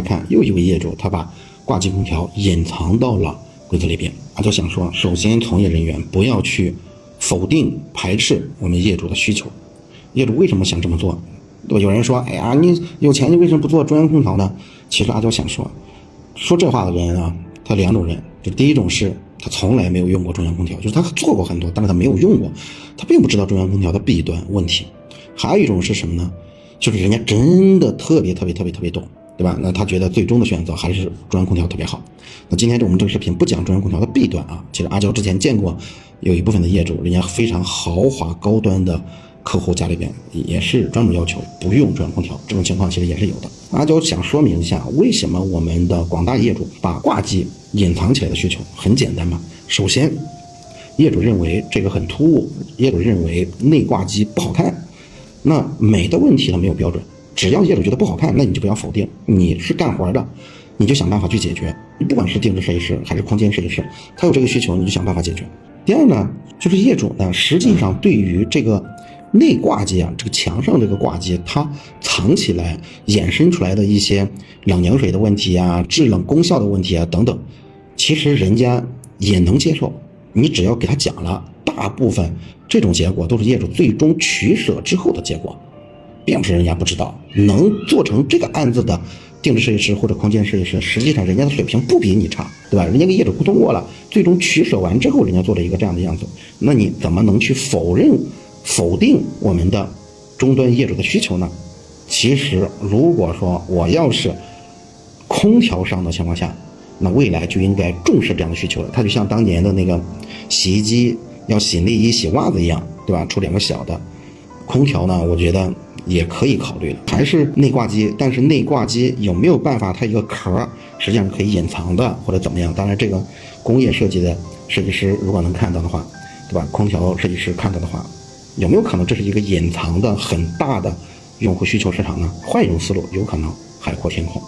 看又一位业主他把挂机空调隐藏到了规则里边。阿娇想说，首先从业人员不要去否定排斥我们业主的需求。业主为什么想这么做？对吧？有人说，哎呀，你有钱你为什么不做中央空调呢？其实阿娇想说这话的人啊，他两种人。就第一种是他从来没有用过中央空调，就是他做过很多，但是他没有用过，他并不知道中央空调的弊端问题。还有一种是什么呢？就是人家真的特别懂，对吧？那他觉得最终的选择还是中央空调特别好。那今天我们这个视频不讲中央空调的弊端啊，其实阿娇之前见过有一部分的业主，人家非常豪华高端的客户家里边也是专门要求不用中央空调，这种情况其实也是有的。阿娇想说明一下，为什么我们的广大业主把挂机隐藏起来的需求很简单嘛。首先，业主认为这个很突兀，业主认为内挂机不好看。那美的问题呢没有标准，只要业主觉得不好看，那你就不要否定，你是干活的，你就想办法去解决。你不管是定制设计师还是空间设计师，他有这个需求，你就想办法解决。第二呢，就是业主呢，实际上对于这个内挂机啊，这个墙上这个挂机，它藏起来衍生出来的一些冷凝水的问题啊、制冷功效的问题啊等等，其实人家也能接受。你只要给他讲了，大部分这种结果都是业主最终取舍之后的结果，并不是人家不知道。能做成这个案子的定制设计师或者空间设计师，实际上人家的水平不比你差，对吧？人家跟业主沟通过了，最终取舍完之后，人家做了一个这样的样子，那你怎么能去否定我们的终端业主的需求呢？其实如果说我要是空调商的情况下，那未来就应该重视这样的需求了。它就像当年的那个洗衣机要洗内衣洗袜子一样，对吧？出两个小的。空调呢，我觉得也可以考虑了，还是内挂机，但是内挂机有没有办法它一个壳实际上可以隐藏的或者怎么样？当然这个工业设计的设计师如果能看到的话，对吧？空调设计师看到的话，有没有可能这是一个隐藏的很大的用户需求市场呢？换一种思路，有可能海阔天空。